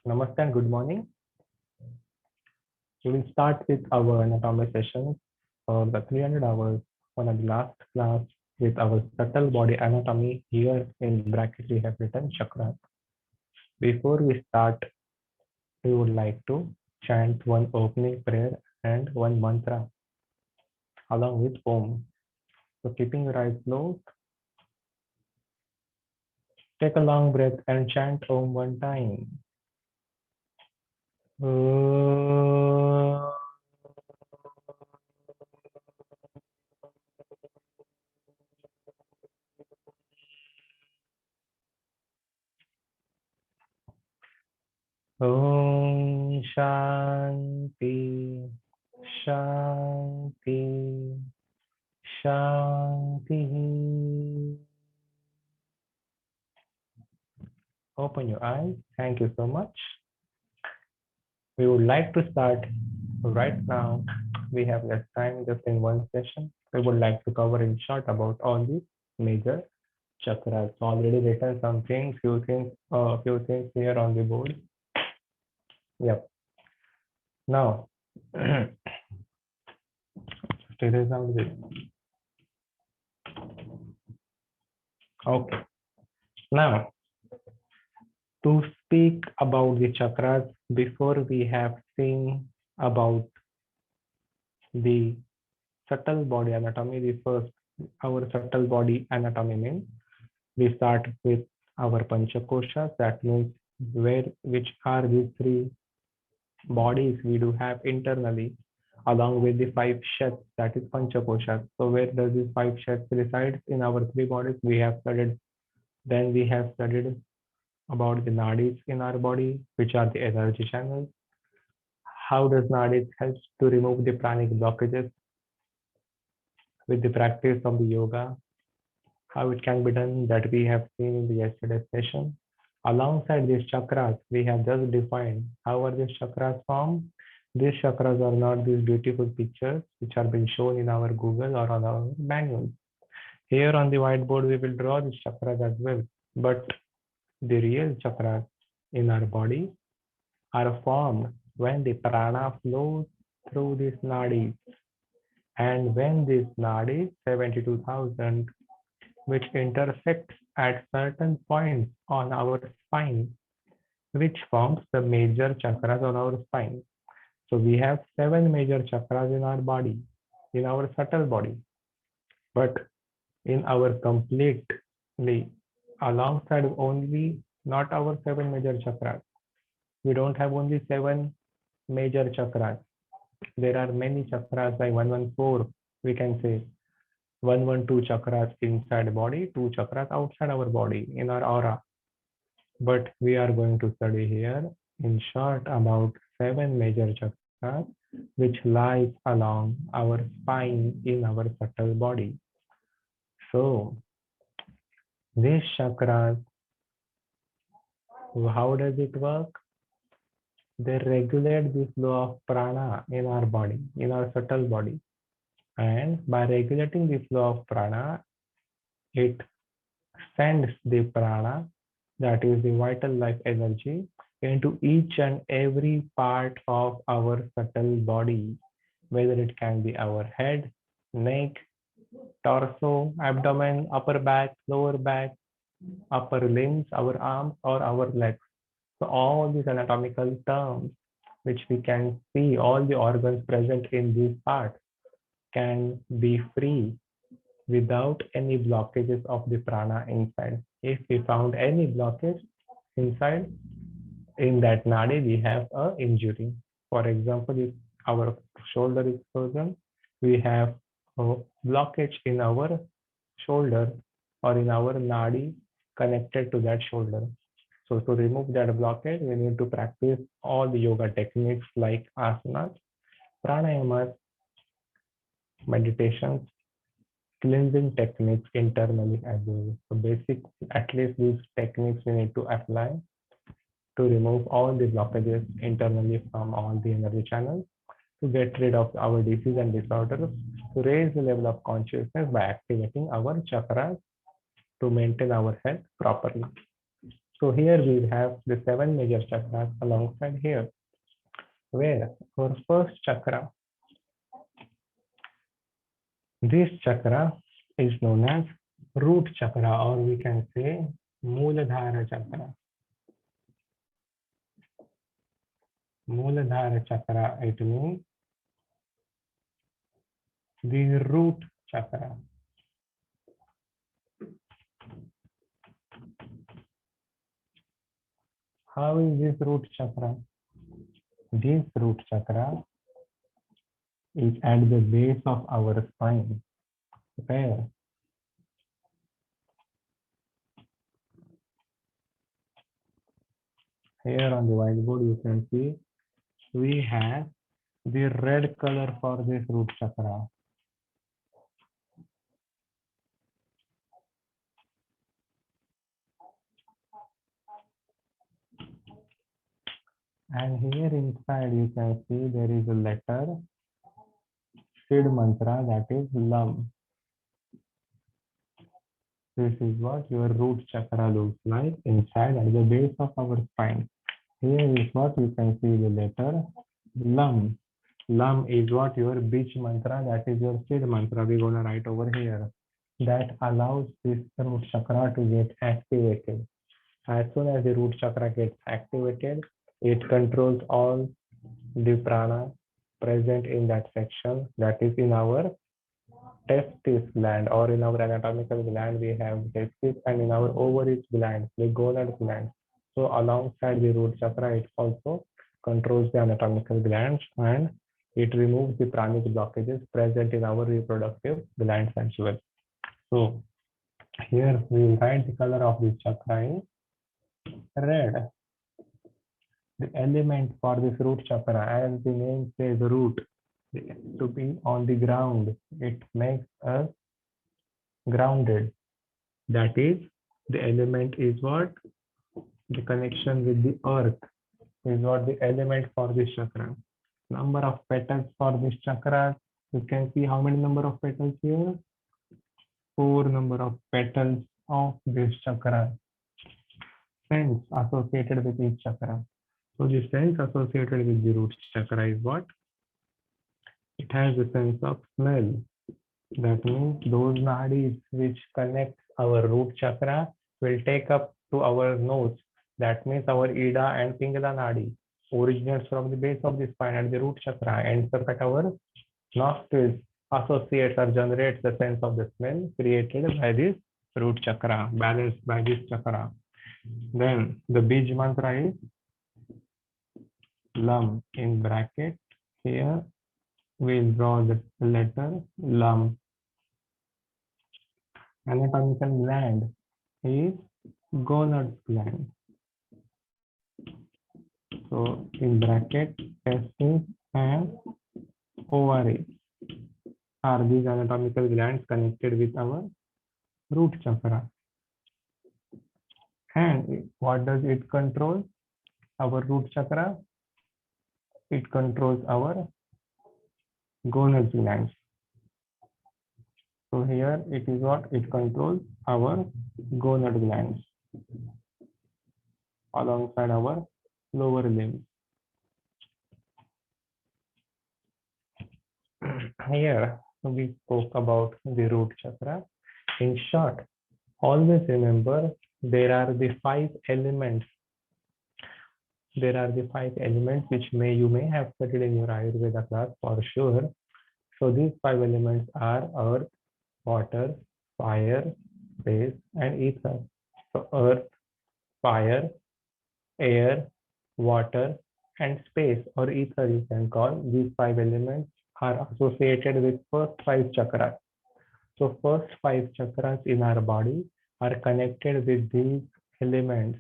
Namaste and good morning. We will start with our anatomy sessions for the 300 hours on the last class with our subtle body anatomy. Here in bracket we have written chakras. Before we start, we would like to chant one opening prayer and one mantra along with Om. So keeping your eyes closed, take a long breath and chant Om one time. Om Shanti Shanti Shanti. Open your eyes. Thank you so much. We would like to start right now. We have less time just in one session. We would like to cover in short about all the major chakras. Already written something, few things here on the board. Yep. Now, erase out this. Okay. Now, to speak about the chakras, before we have seen about the subtle body anatomy, the first, our subtle body anatomy means we start with our panchakoshas, that means which are these three bodies we do have internally, along with the five sheds, that is panchakoshas. So where does these five sheds reside in our three bodies? We have studied. Then we have studied about the nadis in our body, which are the energy channels. How does nadis help to remove the pranic blockages with the practice of the yoga? How it can be done, that we have seen in the yesterday's session. Alongside these chakras, we have just defined how are these chakras formed. These chakras are not these beautiful pictures which are being shown in our Google or on our manuals. Here on the whiteboard, we will draw these chakras as well. But the real chakras in our body are formed when the prana flows through these nadis. And when these nadis, 72,000, which intersect at certain points on our spine, which forms the major chakras on our spine. So we have 7 major chakras in our body, in our subtle body. But in our completely, alongside only not our 7 major chakras, we don't have only 7 major chakras. There are many chakras like 114, we can say 112 chakras inside body, 2 chakras outside our body in our aura. But we are going to study here in short about 7 major chakras which lies along our spine in our subtle body. So these chakras, how does it work? They regulate the flow of prana in our body, in our subtle body. And by regulating the flow of prana, it sends the prana, that is the vital life energy, into each and every part of our subtle body, whether it can be our head, neck, torso, abdomen, upper back, lower back, upper limbs, our arms, or our legs. So all these anatomical terms, which we can see, all the organs present in these parts can be free without any blockages of the prana inside. If we found any blockage inside, in that nadi, we have a injury. For example, if our shoulder is frozen, we have a blockage in our shoulder or in our nadi connected to that shoulder. So to remove that blockage, we need to practice all the yoga techniques like asanas, pranayamas, meditations, cleansing techniques internally as well. So basic, at least these techniques we need to apply to remove all the blockages internally from all the energy channels, to get rid of our disease and disorders, to raise the level of consciousness by activating our chakras to maintain our health properly. So here we have the 7 major chakras alongside here, where our first chakra, this chakra is known as root chakra, or we can say Mooladhara chakra. Mooladhara chakra, it means the root chakra. How is this root chakra? This root chakra is at the base of our spine, where here on the whiteboard you can see we have the red color for this root chakra. And here inside you can see there is a letter Sid mantra, that is Lam. This is what your root chakra looks like inside at the base of our spine. Here is what you can see the letter Lam. Lam is what your Bij mantra, that is your Sid mantra. We're gonna write over here. That allows this root chakra to get activated. As soon as the root chakra gets activated, it controls all the prana present in that section, that is in our testis gland, or in our anatomical gland we have testis, and in our ovaries gland, the gonad gland. So alongside the root chakra, it also controls the anatomical glands, and it removes the pranic blockages present in our reproductive glands as well. So here we will write the color of this chakra in red. The element for this root chakra, as the name says, root, to be on the ground, it makes us grounded. That is, the element is what? The connection with the earth is what the element for this chakra. Number of petals for this chakra, you can see how many number of petals here? 4 number of petals of this chakra. Sense associated with each chakra. So the sense associated with the root chakra is what? It has a sense of smell. That means those nadis which connect our root chakra will take up to our nose. That means our Ida and Pingala nadi originates from the base of the spine at the root chakra, ends up at our nostrils, associates or generates the sense of the smell created by this root chakra, balanced by this chakra. Then the Bij mantra is Lam in bracket. Here we'll draw the letter Lam. Anatomical gland is gonad gland. So in bracket, testes and ovaries are these anatomical glands connected with our root chakra. And what does it control? Our root chakra, it controls our gonad glands. So here it is what? It controls our gonad glands alongside our lower limbs. Here we spoke about the root chakra. In short, always remember there are the 5 elements. There are the 5 elements which you may have studied in your Ayurveda class for sure. So these 5 elements are earth, water, fire, space, and ether. So earth, fire, air, water, and space, or ether you can call. These 5 elements are associated with first 5 chakras. So first 5 chakras in our body are connected with these elements.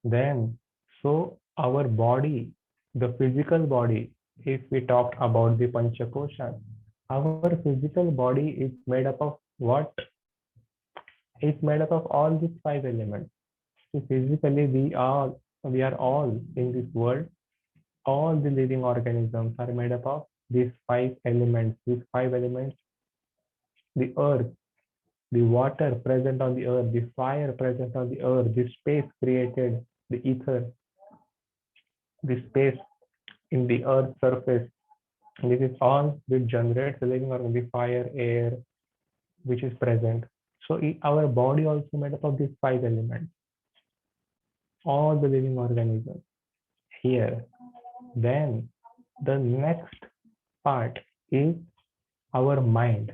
Then, so our body, the physical body, if we talk about the Panchakoshas, our physical body is made up of what? It's made up of all these 5 elements. So physically, we are all in this world. All the living organisms are made up of these 5 elements. These 5 elements: the earth, the water present on the earth, the fire present on the earth, the space created, the ether, the space in the earth's surface. This is all which generates the living organism, the fire, air, which is present. So our body also made up of these five elements, all the living organisms here. Then the next part is our mind.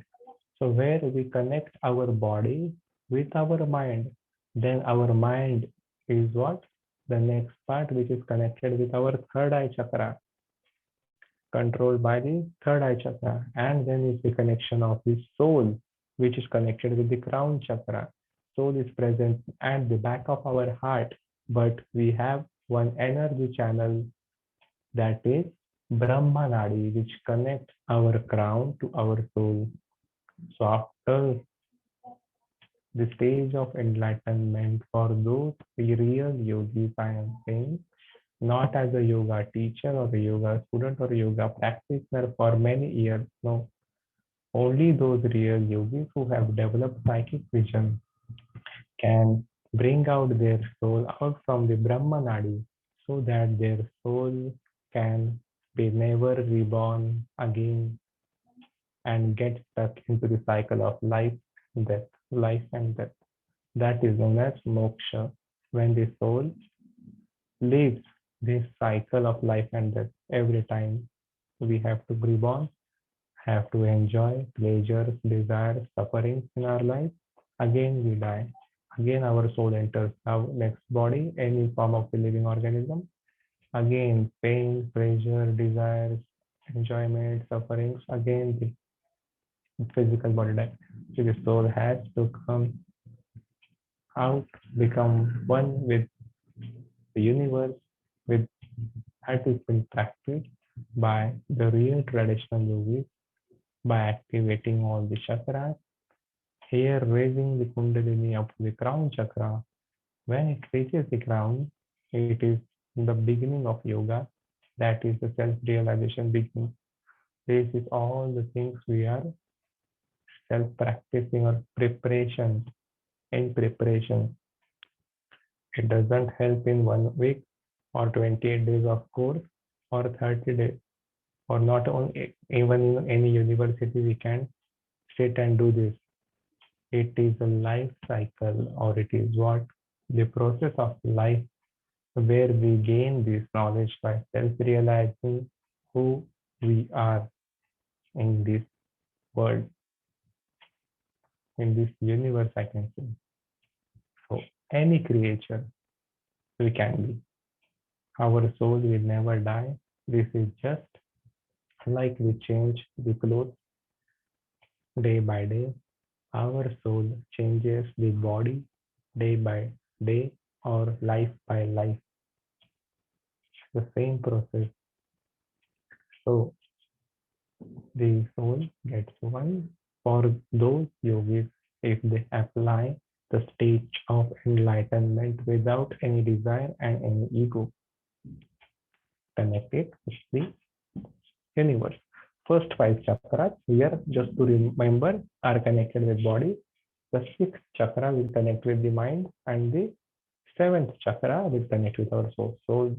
So where we connect our body with our mind, then our mind is what? The next part, which is connected with our third eye chakra, controlled by the third eye chakra. And then is the connection of the soul, which is connected with the crown chakra. Soul is present at the back of our heart, but we have one energy channel, that is Brahma Nadi, which connects our crown to our soul. So after the stage of enlightenment for those real yogis, I am saying, not as a yoga teacher or a yoga student or a yoga practitioner for many years. No, only those real yogis who have developed psychic vision can bring out their soul out from the Brahma Nadi so that their soul can be never reborn again and get stuck into the cycle of death, life and death. That is known as moksha, when the soul leaves this cycle of life and death. Every time we have to be born, have to enjoy pleasures, desires, sufferings in our life. Again, we die. Again, our soul enters our next body, any form of the living organism. Again, pain, pleasure, desires, enjoyment, sufferings. Again, the physical body dies. So the soul has to come out, become one with the universe, with that has been practiced by the real traditional yogis by activating all the chakras. Here, raising the Kundalini up to the crown chakra. When it reaches the crown, it is the beginning of yoga. That is the self-realization beginning. This is all the things we are self-practicing or preparation. In preparation, it doesn't help in 1 week or 28 days of course or 30 days, or not only even in any university we can sit and do this. It is a life cycle, or it is what? The process of life where we gain this knowledge by self-realizing who we are in this world, in this universe, I can say. So any creature we can be. Our soul will never die. This is just like we change the clothes day by day. Our soul changes the body day by day or life by life. The same process. So the soul gets one for those yogis if they apply the stage of enlightenment without any desire and any ego. Connect it with the universe. First five chakras here, just to remember, are connected with body. The sixth chakra will connect with the mind, and the seventh chakra will connect with our soul. So,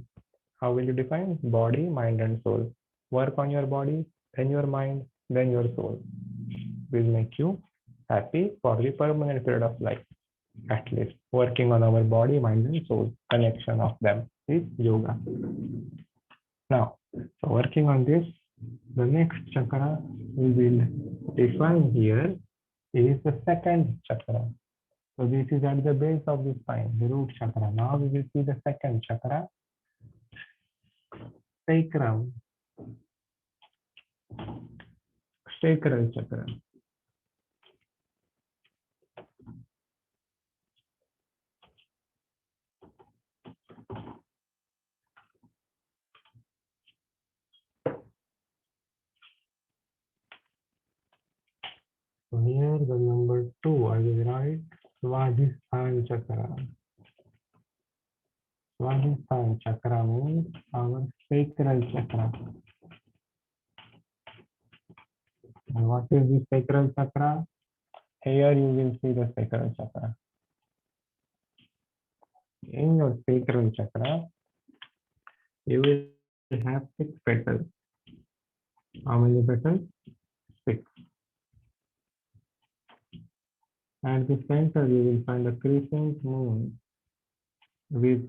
how will you define body, mind, and soul? Work on your body, then your mind, then your soul. Will make you happy for the permanent period of life. At least working on our body, mind, and soul. Connection of them is yoga. Now, so working on this, the next chakra we will define here is the second chakra. So this is at the base of the spine, the root chakra. Now we will see the second chakra, sacrum, sacral chakra. So here the number 2, I will write Svadhisthana chakra. Svadhisthana chakra means our sacral chakra. And what is the sacral chakra? Here you will see the sacral chakra. In your sacral chakra, you will have 6 petals. How many petals? 6. At the center, you will find a crescent moon with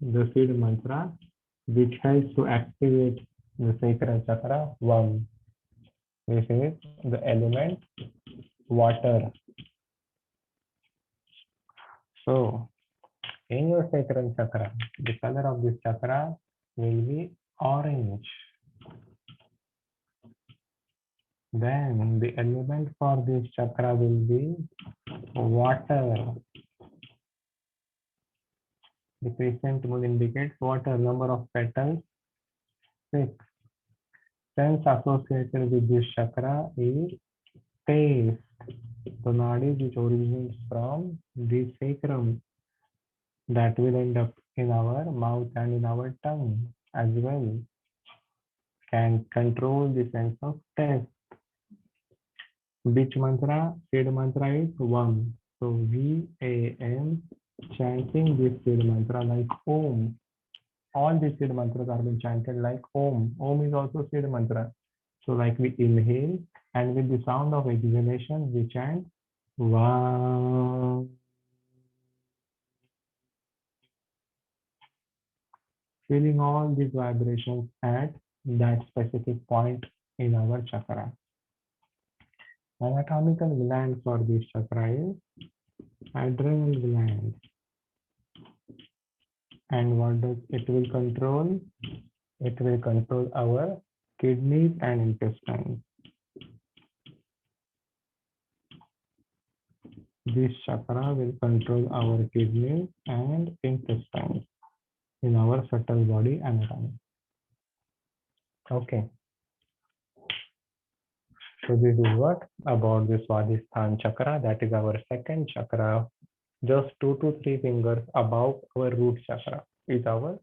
the seed mantra, which helps to activate the sacral chakra. One. This is the element water. So, in your sacral chakra, the color of this chakra will be orange. Then the element for this chakra will be water. The crescent moon indicates water. Number of petals 6. Sense associated with this chakra is taste. The nadi which originates from the sacrum that will end up in our mouth and in our tongue as well, can control the sense of taste. Which mantra? Seed mantra is Vam. So VAM, chanting this seed mantra like Om. All the seed mantras are being chanted like Om. Om is also seed mantra. So like we inhale and with the sound of exhalation, we chant Vam. Feeling all these vibrations at that specific point in our chakra. Anatomical gland for this chakra is adrenal gland. And what does it will control? It will control our kidneys and intestines. This chakra will control our kidneys and intestines in our subtle body anatomy. Okay. So this is what about the Swadhisthana chakra. That is our second chakra. Just 2 to 3 fingers above our root chakra is our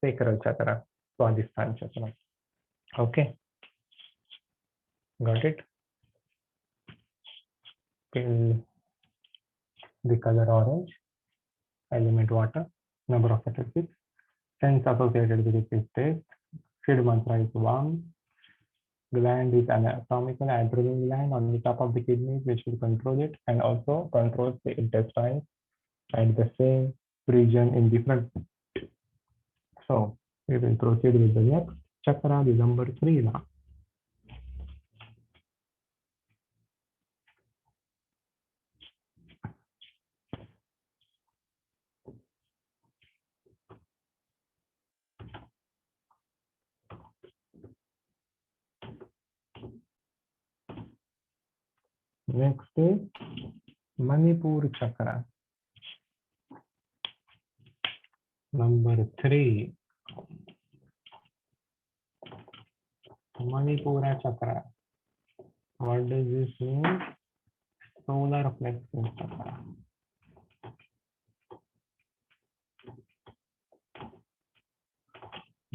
sacral chakra, Swadhisthana chakra. Okay. Got it? Till the color orange, element water, number of petals 6, sense associated with it is taste, seed mantra is Vam, gland is anatomical adrenal gland on the top of the kidneys which will control it and also controls the intestines at the same region in different. So we will proceed with the next chakra, the number 3 now. Next is Manipur chakra. Number 3. Manipura chakra. What does this mean? Solar plexus chakra.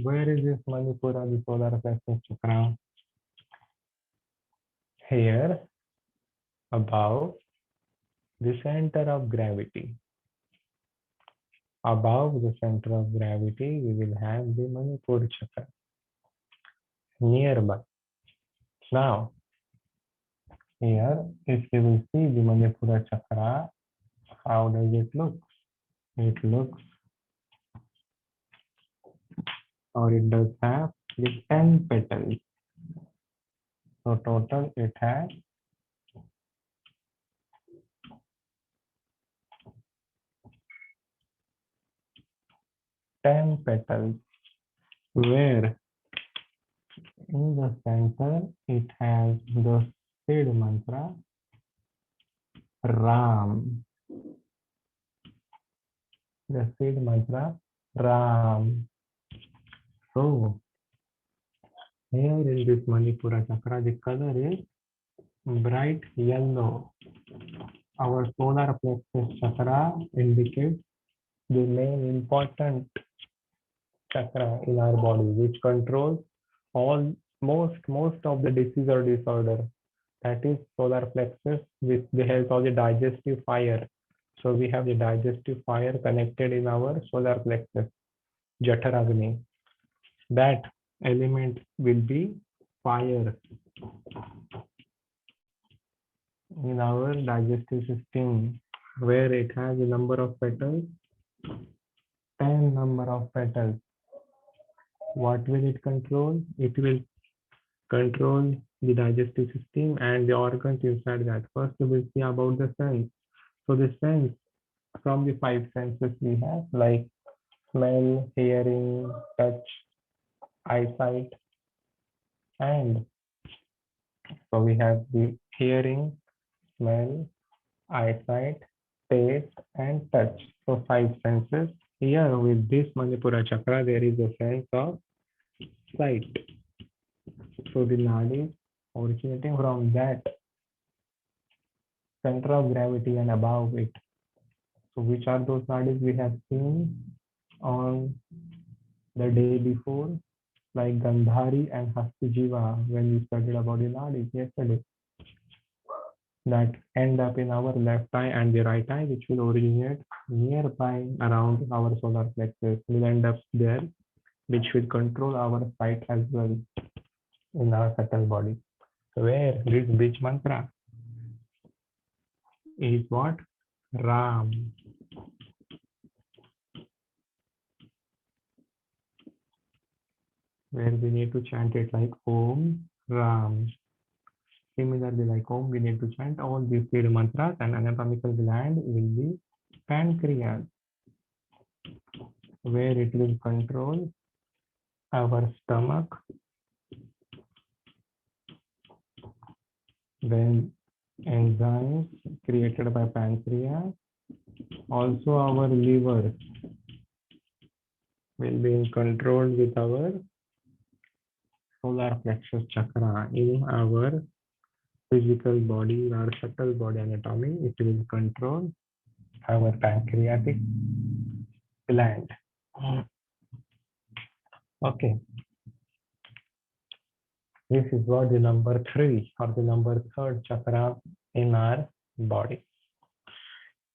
Where is this Manipura, the solar plexus chakra? Here, above the center of gravity. Above the center of gravity, we will have the Manipur chakra nearby. Now, here, if you will see the Manipura chakra, how does it look? It looks, or it does have the 10 petals. So total it has 10 petals, where in the center it has the seed mantra Ram. The seed mantra Ram. So here in this Manipura chakra, the color is bright yellow. Our solar plexus chakra indicates the main important chakra in our body, which controls all most of the disease or disorder. that is solar plexus with the help of the digestive fire. So we have the digestive fire connected in our solar plexus, Jataragni. That element will be fire in our digestive system, where it has a number of petals, 10 number of petals. What will it control? It will control the digestive system and the organs inside that. First, we will see about the sense. So the sense from the five senses we have, like smell, hearing, touch, eyesight, and so we have the hearing, smell, eyesight, taste, and touch. So five senses. Here with this Manipura chakra, there is a sense of sight. So the nadi originating from that center of gravity and above it. So which are those nadis we have seen on the day before, like Gandhari and Hastijiva when we studied about the nadis yesterday, that end up in our left eye and the right eye, which will originate nearby around our solar plexus, will end up there, which will control our sight as well in our subtle body. So where this beach mantra is what? Ram. Where we need to chant it like Om Ram. Similarly, like Om, we need to chant all these three mantras, and anatomical gland will be pancreas, where it will control our stomach when enzymes created by pancreas. Also, our liver will be in control with our solar plexus chakra in our physical body, our subtle body anatomy. It will control our pancreatic gland. Okay, this is what the number 3 or the number 3rd chakra in our body.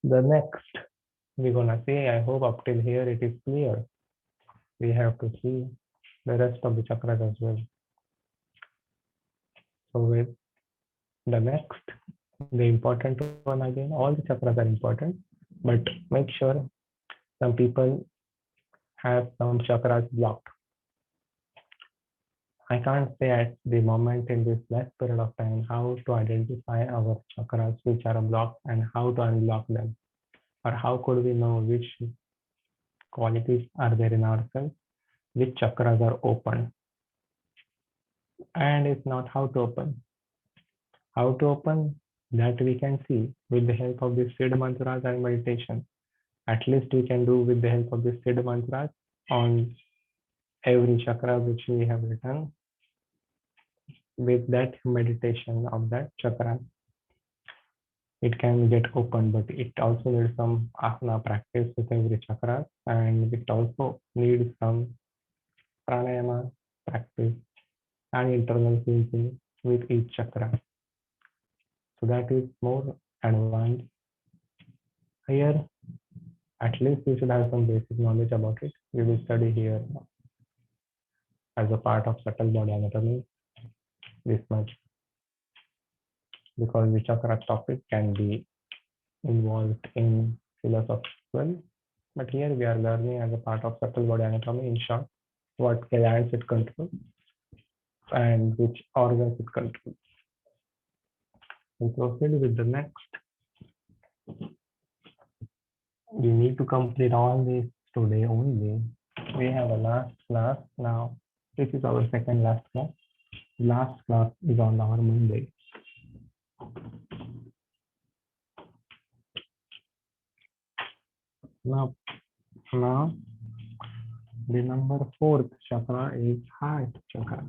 The next we're gonna say, I hope up till here it is clear. We have to see the rest of the chakras as well. So with the next, the important one again, all the chakras are important, but make sure some people have some chakras blocked. I can't say at the moment in this last period of time how to identify our chakras which are blocked and how to unblock them, or how could we know which qualities are there in ourselves, which chakras are open, and if not, how to open. How to open that we can see with the help of the Siddha mantras and meditation. At least we can do with the help of the Siddha mantras on every chakra which we have written. With that meditation of that chakra, it can get open, but it also needs some asana practice with every chakra, and it also needs some pranayama practice and internal thinking with each chakra. So that is more advanced. Here, at least you should have some basic knowledge about it. We will study here as a part of subtle body anatomy this much, because the chakra topic can be involved in philosophy as well. But here we are learning as a part of subtle body anatomy, in short, what glands it controls and which organs it controls. And proceed with the next. We need to complete all this today only. We have a last class now. This is our second last class. Last class is on our Monday. Now the number 4th chakra is heart chakra.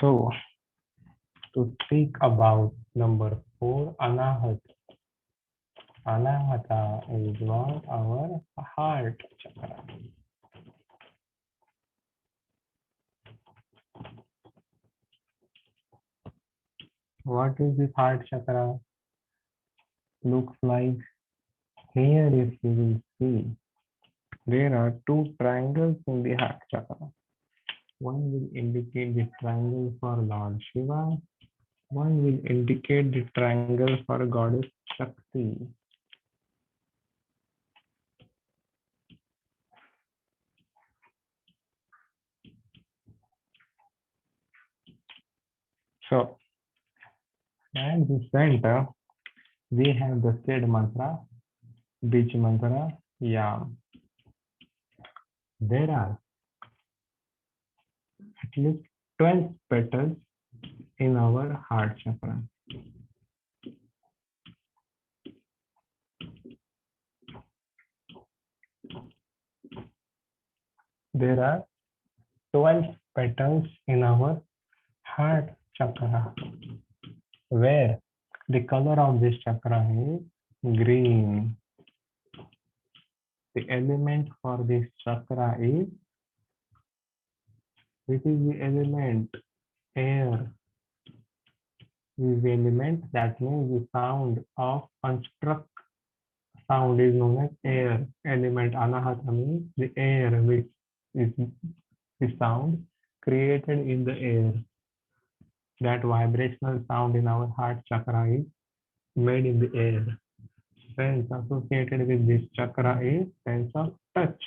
So to speak about number 4, Anahat. Anahata is what? Our heart chakra. What is this heart chakra? Looks like here, if you will see, there are two triangles in the heart chakra. One will indicate the triangle for Lord Shiva. One will indicate the triangle for Goddess Shakti. So at the center, we have the Sid mantra, Bij mantra, Yam. There are at least 12 petals in our heart chakra. There are 12 petals in our heart chakra, where the color of this chakra is green. The element for this chakra is, which is the element? Air. This is the element, that means the sound of unstruck sound is known as air. Element anahata means the air, which is the sound created in the air. That vibrational sound in our heart chakra is made in the air. Sense associated with this chakra is sense of touch.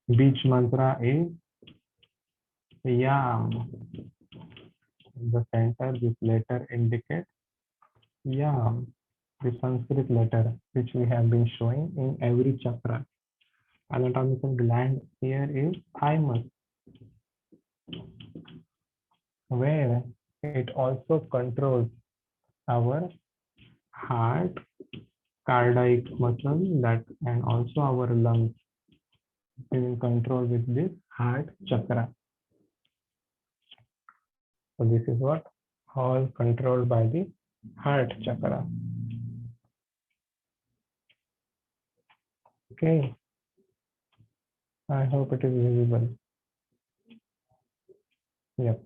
Beach mantra is Yam. In the center, this letter indicates Yam, the Sanskrit letter, which we have been showing in every chakra. Anatomical gland here is thymus, where it also controls our heart, cardiac muscle, that and also our lungs. It is in control with this heart chakra. So this is what all controlled by the heart chakra. Okay, I hope it is visible. Yep.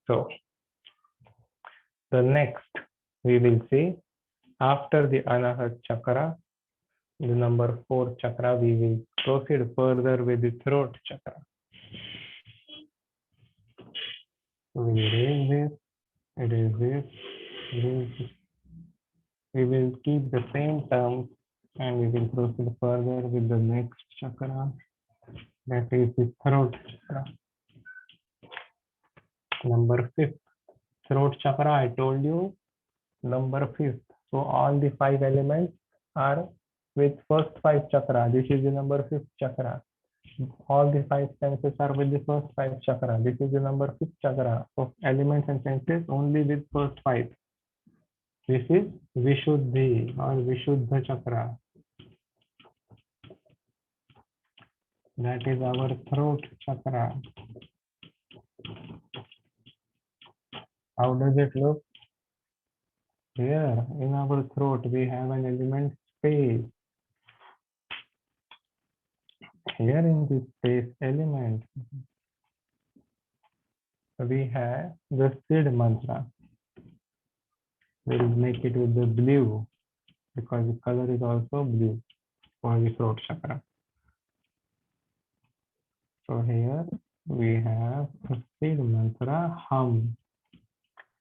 So the next we will see, after the Anahat chakra, the number 4 chakra, we will proceed further with the throat chakra. We raise this, it is this, this. We will keep the same terms and we will proceed further with the next chakra, that is the throat chakra. Number 5th, throat chakra, I told you, number 5th. So all the 5 elements are with first 5 chakra. This is the number 5th chakra. All the 5 senses are with the first 5 chakra. This is the number 5th chakra. So elements and senses only with first 5. This is Vishuddhi or Vishuddha chakra. That is our throat chakra. How does it look? Here in our throat we have an element space. Here in this space element we have the Sid mantra. We will make it with the blue because the color is also blue for the throat chakra. So here we have a Sid mantra hum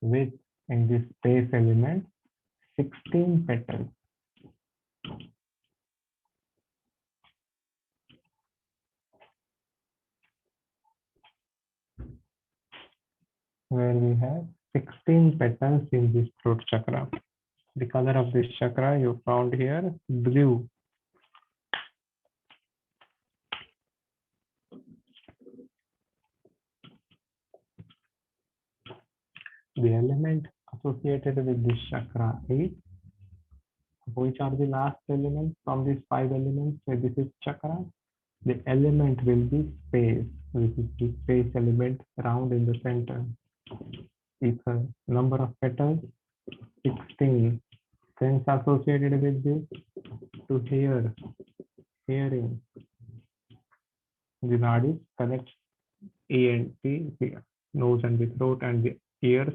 with, in this space element, 16 petals. Where we have 16 petals in this throat chakra. The color of this chakra you found here, blue. The element associated with this chakra is, which are the last elements from these 5 elements where this is chakra? The element will be space, which is the space element round in the center. ether. Number of petals 16. Sense associated with this to hear, hearing. The nadis connect A and T, the nose and the throat and the ears,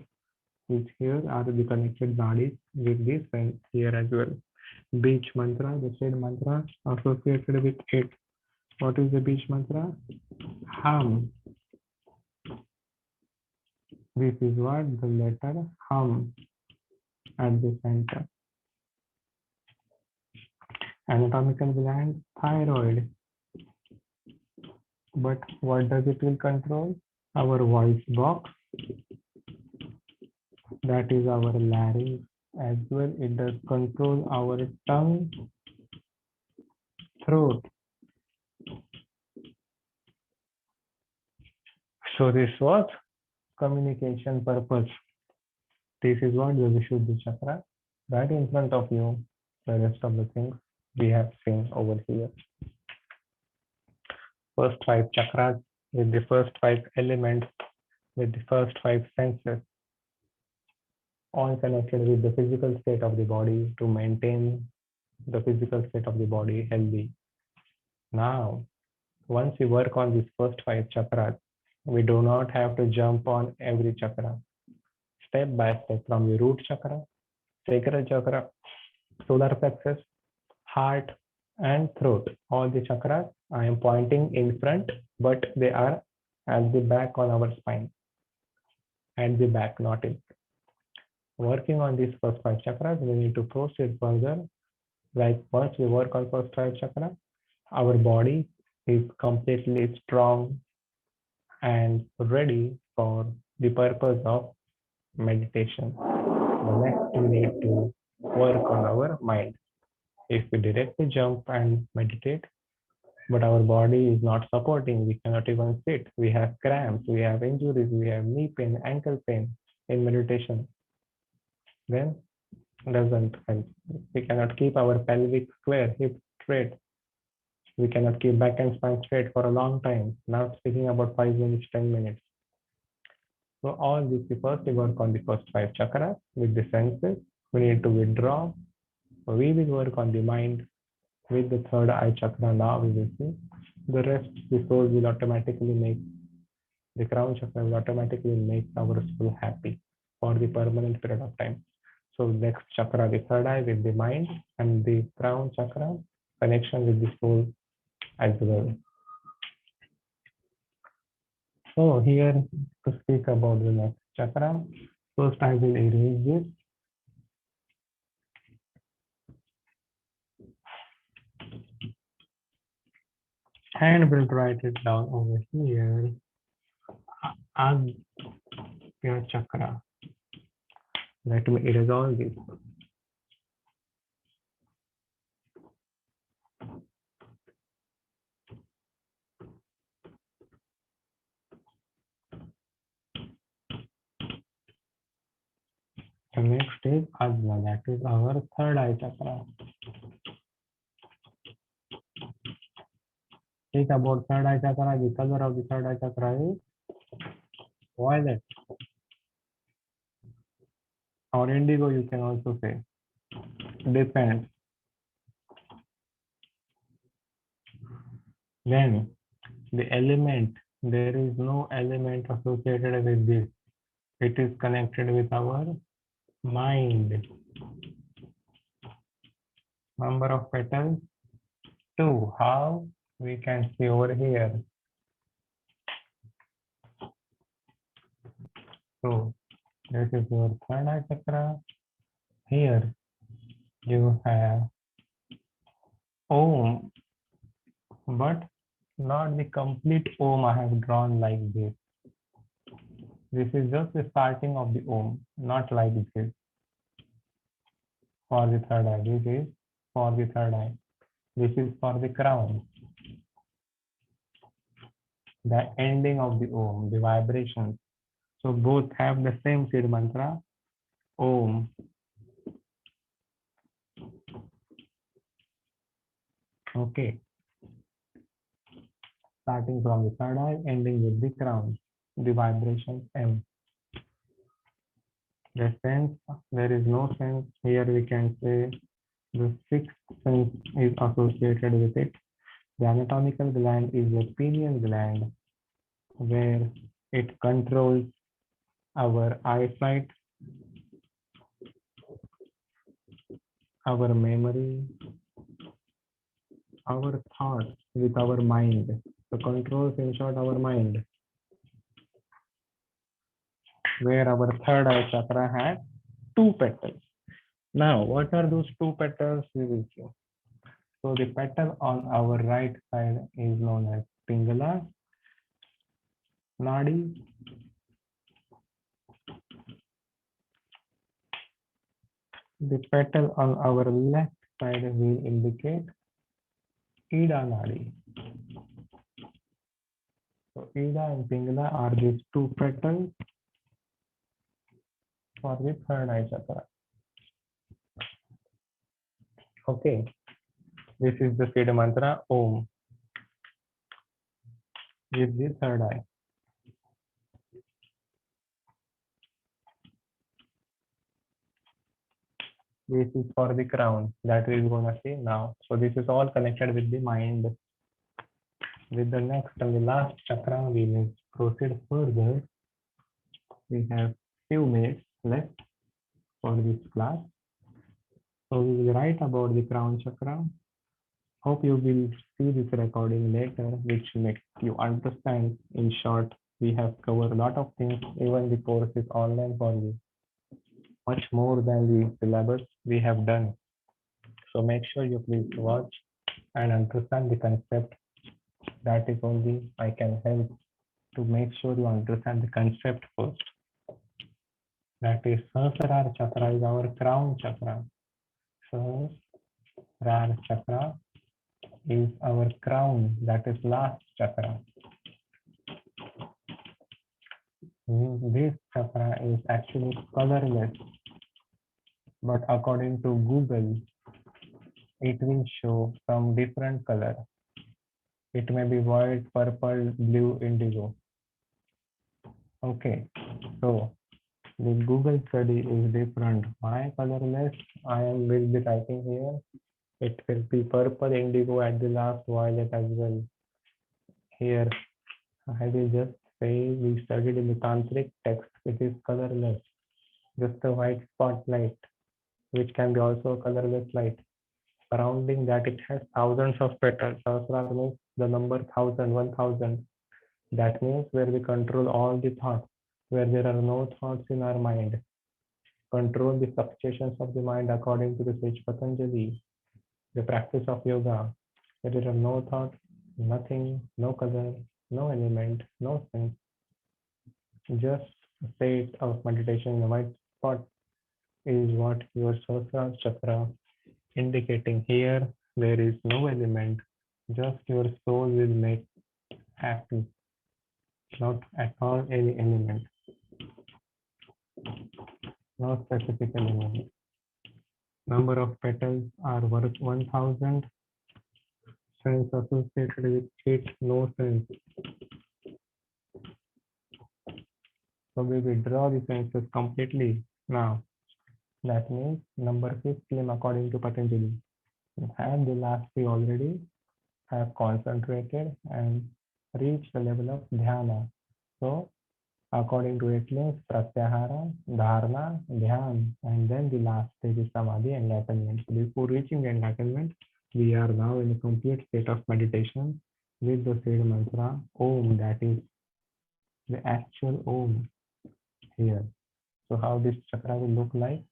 which here are the connected nadis with the sense here as well. Beach mantra, the said mantra associated with it. What is the beach mantra? Hum. This is what the letter hum at the center. Anatomical gland, thyroid. But what does it will control? Our voice box, that is our larynx as well. It does control our tongue, throat. So this was communication purpose. This is what the Vishuddha chakra. Right in front of you, the rest of the things we have seen over here. First 5 chakras with the first 5 elements, with the first 5 senses, all connected with the physical state of the body to maintain the physical state of the body healthy. Now, once we work on these first 5 chakras, we do not have to jump on every chakra. Step by step from the root chakra, sacral chakra, solar plexus, heart, and throat. All the chakras I am pointing in front, but they are at the back on our spine. At the back, not in. Working on these first 5 chakras, we need to proceed further. Like once we work on first 5 chakras, our body is completely strong and ready for the purpose of meditation. The next we need to work on our mind. If we directly jump and meditate, but our body is not supporting, we cannot even sit. We have cramps, we have injuries, we have knee pain, ankle pain in meditation. Then doesn't help. We cannot keep our pelvic square, hip straight. We cannot keep back and spine straight for a long time. Not speaking about 5 minutes, 10 minutes. So all this, we first we work on the first 5 chakras with the senses. We need to withdraw. We will work on the mind with the third eye chakra. Now we will see the rest. The soul will automatically make, the crown chakra will automatically make our soul happy for the permanent period of time. So next chakra, the third eye with the mind, and the crown chakra connection with the soul as well. So here to speak about the next chakra, first I will erase this. And we'll write it down over here. Agya chakra. Let me erase all this. The next is Ajna, that is our third eye chakra. Think about third eye chakra. The color of the third eye chakra is violet or indigo, you can also say. Depends. Then the element, there is no element associated with this. It is connected with our mind. Number of petals, 2. How? We can see over here. So this is your third eye chakra. Here you have Om, but not the complete Om I have drawn like this. This is just the starting of the Om, not like this. For the third eye, this is for the third eye. This is for the crown. The ending of the Om, the vibration. So both have the same seed mantra, Om. Okay. Starting from the third eye, ending with the crown, the vibration M. The sense, there is no sense. Here we can say the sixth sense is associated with it. The anatomical gland is the pineal gland where it controls our eyesight, our memory, our thoughts with our mind. So controls in short our mind, where our third eye chakra has two petals. Now, what are those two petals? We will see. So the petal on our right side is known as Pingala Nadi. The petal on our left side will indicate Ida Nadi. So Ida and Pingala are these two petals for the third eye chakra. Okay, this is the Siddha mantra Om with the third eye. This is for the crown that we're gonna see now. So this is all connected with the mind. With the next and the last chakra, we will proceed further. We have few minutes left for this class. So we will write about the crown chakra. Hope you will see this recording later, which makes you understand. In short, we have covered a lot of things. Even the course is online for you. Much more than the syllabus we have done. So make sure you please watch and understand the concept. That is only I can help to make sure you understand the concept first. That is Sahasrara chakra is our crown chakra. Sahasrara chakra is our crown, that is last chakra. This chakra is actually colorless, but according to Google, it will show some different color. It may be white, purple, blue, indigo. Okay, so the Google study is different. My colorless, will be typing here. It will be purple, indigo at the last, violet as well. Here, I will just say we studied in the tantric text. It is colorless, just a white spotlight, which can be also a colorless light. Surrounding that, it has thousands of petals. Sahasrara means the number 1000, 1000. That means where we control all the thoughts, where there are no thoughts in our mind. Control the fluctuations of the mind according to the sage Patanjali, the practice of yoga, where there are no thoughts, nothing, no color, no element, no sense, just a state of meditation in a white spot is what your Sahasrara chakra indicating. Here there is no element, just your soul will make happy, not at all any element, no specific element. Number of petals are worth 1000. Sense associated with it, no sense. So we withdraw the senses completely now. That means number 5th claim according to Patanjali. And the last three already have concentrated and reached the level of dhyana. So according to it means pratyahara, dharana, dhyan, and then the last stage is samadhi, enlightenment. So before reaching enlightenment, we are now in a complete state of meditation with the said mantra Om, that is the actual Om here. So how this chakra will look like?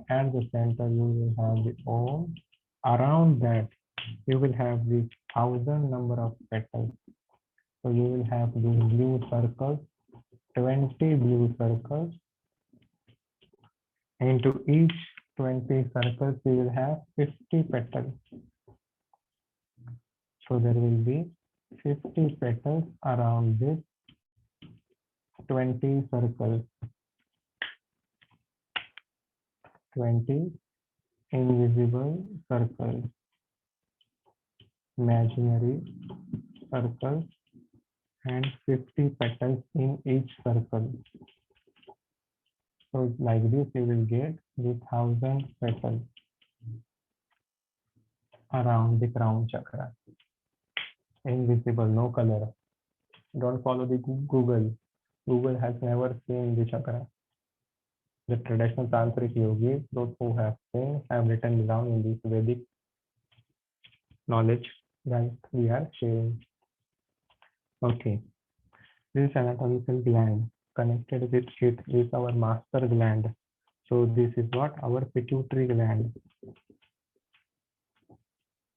At the center you will have the Om. Around that you will have the 1000 number of petals. So you will have these blue circles, 20 blue circles. Into each 20 circles you will have 50 petals. So there will be 50 petals around this 20 circles. 20 invisible circles, imaginary circles, and 50 petals in each circle. So like this, you will get the 1,000 petals around the crown chakra. Invisible, no color. Don't follow the Google. Google has never seen the chakra. The traditional tantric yogis, those who have seen, have written down in this Vedic knowledge that we are sharing. Okay, this anatomical gland connected with it is our master gland. So this is what our pituitary gland,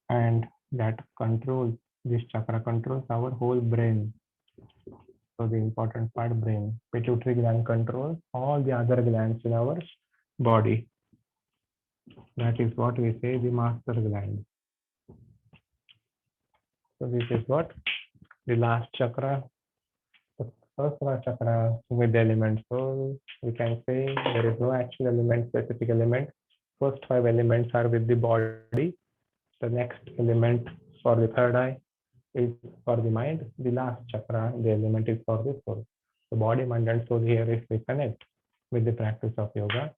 and that controls this chakra controls our whole brain. So the important part, brain. Pituitary gland controls all the other glands in our body. That is what we say the master gland. So this is what the last chakra, the first chakra with the element. So we can say there is no actual element, specific element. First 5 elements are with the body. The next element for the third eye is for the mind. The last chakra, the element is for the soul. The body, mind, and soul here, if we connect with the practice of yoga,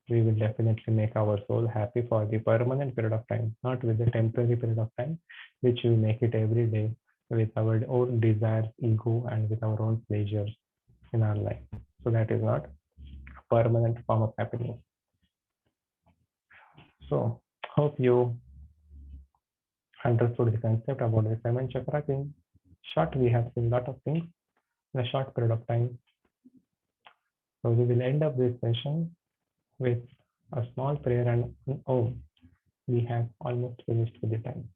we will definitely make our soul happy for the permanent period of time, not with the temporary period of time, which we make it every day with our own desires, ego, and with our own pleasures in our life. So that is not a permanent form of happiness. So hope you understood the concept about the 7 chakra thing. Short, we have seen a lot of things in a short period of time. So we will end up this session with a small prayer and oh, we have almost finished with the time.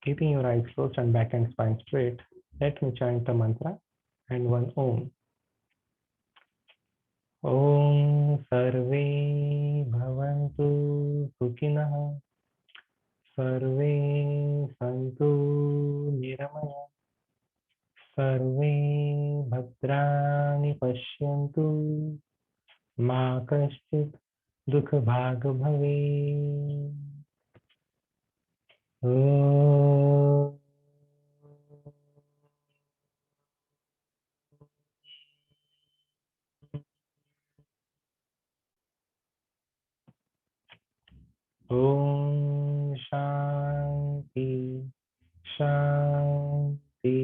Keeping your eyes closed and back and spine straight, let me chant the mantra and one Om. Om Sarve Bhavantu Sukhinah Sarve Santu Niramaya Sarve Bhadrani Pashyantu Ma Kaschit Dukha Bhag Bhave. Om Om Shanti Shanti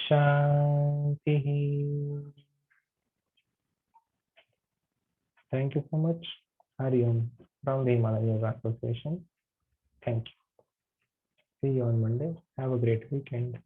Shanti. Thank you so much. Hari Om from the Himalaya Yoga Association. Thank you. See you on Monday. Have a great weekend.